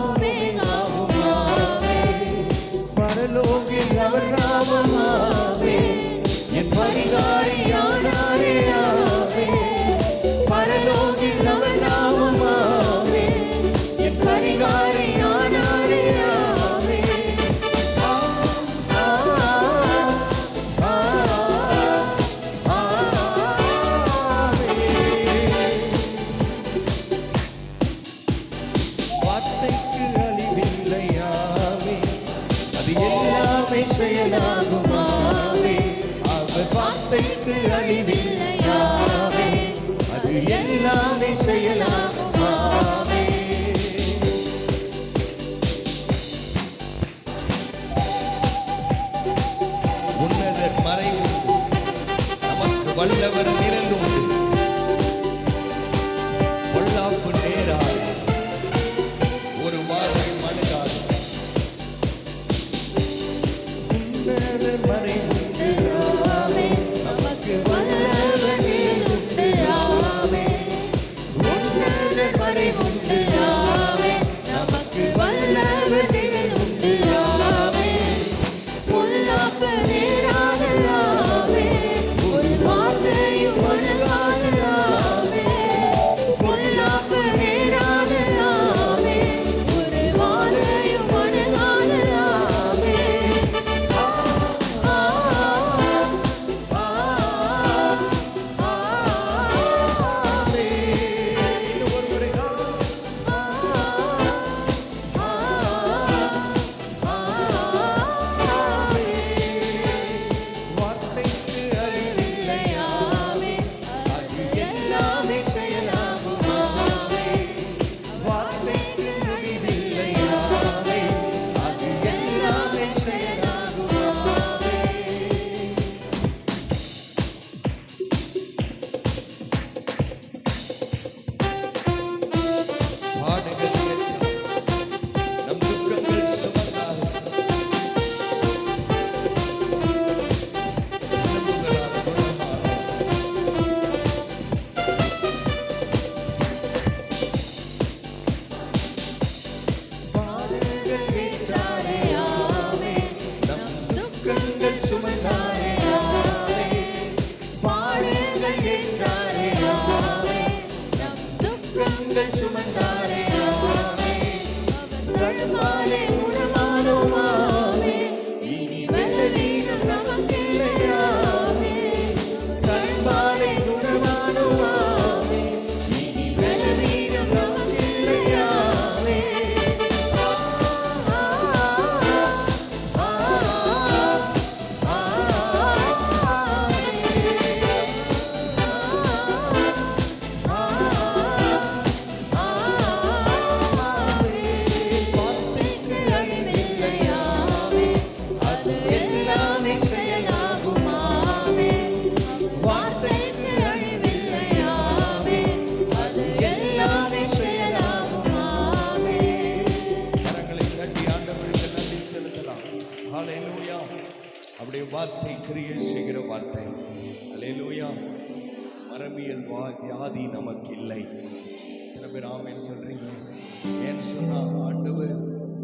ஒமேகாவுமாவே, பரலோகில் அவர் நாமமாவே, என் பரிகாரியானாரே ஆவே. பரலோகில் அவர் நாமமாவே, என் பரிகாரியானாரே ஆவே. வார்த்தைக்கு அழிவில்லையாவே, அது எல்லாமே செயலாகுமாவே. அவர் வார்த்தைக்கு அழிவில்லையாவே, அது எல்லாமே செயலாகுமாவே. உன்னதர் மறைவு நமக்கு வல்லவர் நிழல் உண்டு. பொல்லாப்பு நேராது, ஒரு வாதை மழுகாது. உன்னதர் மறைவுண்டு ஆவே, நமக்கு வல்லவர் நிழல் உண்டு ஆவே. உன்னதர் மறைவுண்டு ஆவே, நமக்கு வல்லவர் நிழல் உண்டு ஆவே. பொல்லாப்பு நேராது ஆவே, ஒரு வாதையும் ஒழுகாது ஆவே. பொல்லாப்பு நேராது ஆவே, ஒரு வாதையும் ஒழுகாது ஆவே. ஆவே. இன்னும் ஒரு முறை வார்த்தைக்கு அழிவில்லையாவே, அது எல்லாமே செயலாகுமாவே. வார்த்தைக்கு அழிவில்லையாவே, அது எல்லாமே செயலாகுமாவே. பாடுகள் கேட்டு நம் துக்கங்கள் சுமந்தார், எலும்புகளால் குணமானார். பாடுகள் ஏற்றாரே ஆவே, நம் துக்கங்கள் சுமந்தாரே ஆவே. பாடுகள் ஏற்றாரே ஆவே, நம் துக்கங்கள் சுமந்தாரே ஆவே. கண்மாலே குணமானோமாவே, இனி பலவீனம் நமக்கில்லையாவே. கண்மாலே குணமானோமாவே, இனி பலவீனம் நமக்கில்லையாவே. வார்த்தைக்கு அழிவில்லையாவே, அது எல்லாமே செயலாகுமாவே. வார்த்தைக்கு அழிவில்லையாவே, அது எல்லாமே செயலாகுமாவே. கரங்களை தட்டி ஆண்டவருக்கு நன்றி செலுத்தலாம். ஹல்லேலூயா. அப்படியே வார்த்தை கிரியை செய்கிற வார்த்தை. ஹல்லேலூயா. மரபியல் வியாதி நமக்கு இல்லை. எத்தனை பேர் ஆமென் சொல்றீங்க? ஏன்னு சொன்னா ஆண்டவர்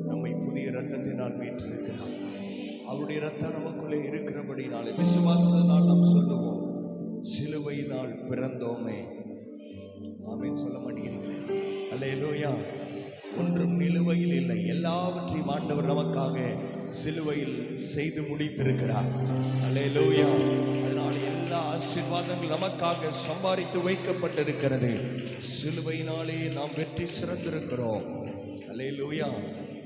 நம்மை புதிய இரத்தத்தினால் மீட்டிருக்கிறார். அவருடைய இரத்தம் நமக்குள்ளே இருக்கிறபடினாலே விசுவாசத்தினால் நாம் சொல்லுவோம், சிலுவையினால் பிறந்தோமே. ஆமென் சொல்ல மாட்டேங்கிறீங்களே? அல்லேலூயா. ஒன்றும் நிலுவையில் இல்லை, எல்லாவற்றையும் ஆண்டவர் நமக்காக சிலுவையில் செய்து முடித்திருக்கிறார். அல்லேலூயா. அதனால் எல்லா ஆசீர்வாதங்கள் நமக்காக சம்பாதித்து வைக்கப்பட்டிருக்கிறது. சிலுவையினாலே நாம் வெற்றி சிறந்திருக்கிறோம். அல்லேலூயா.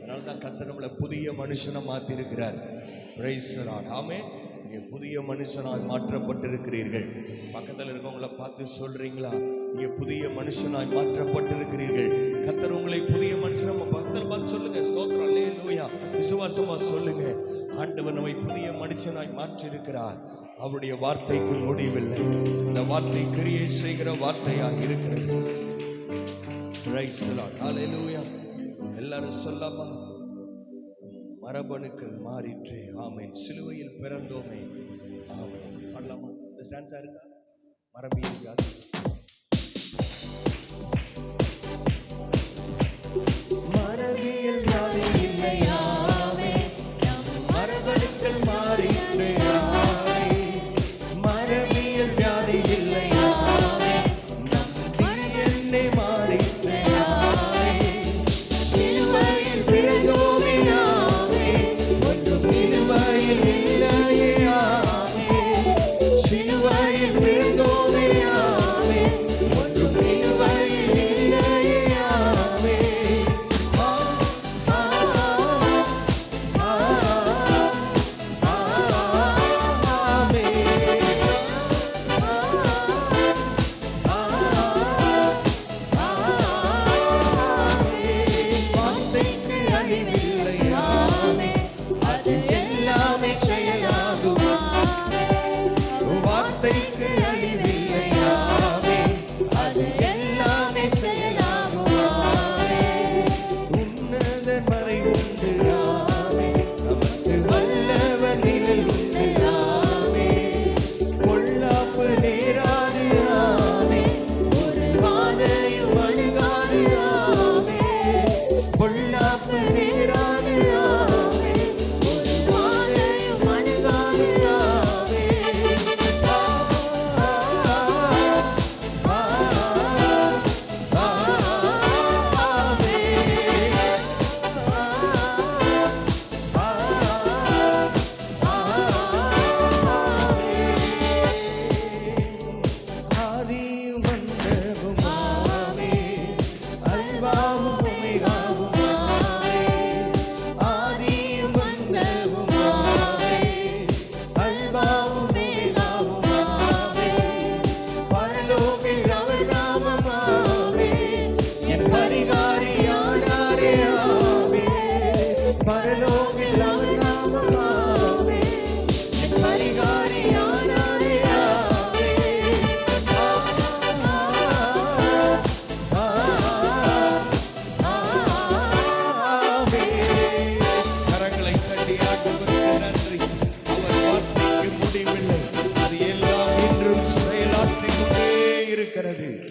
அதனால தான் கர்த்தர் நம்மளை புதிய மனுஷனை மாற்றிருக்கிறார். Price the Lord. ஆமென். நீங்க புதிய மனுஷனாய் மாற்றப்பட்டிருக்கிறீர்கள். பக்கத்தில் இருக்கவங்களை பார்த்து சொல்றீங்களா, நீங்க புதிய மனுஷனாய் மாற்றப்பட்டிருக்கிறீர்கள். கர்த்தர் உங்களை புதிய மனுஷன் பக்கத்தில் பார்த்து சொல்லுங்க. ஸ்தோத்திரம். அல்லேலூயா. விசுவாசமா சொல்லுங்க. ஆண்டவர் நம்மை புதிய மனுஷனாய் மாற்றியிருக்கிறார். அவருடைய வார்த்தைக்கு முடிவில்லை. இந்த வார்த்தை கிரியை செய்கிற வார்த்தையாக இருக்கிறது. Praise the lord. ஹல்லேலூயா. எல்லாரும் சொல்லாமா? மரபணுக்கள் மாறிற்று. ஆமென். சிலுவையில் பிறந்தோமே. ஆமென். பாடலாமா? இந்த ஸ்டான்ஸா இருக்கா? மரபியல் வியாதி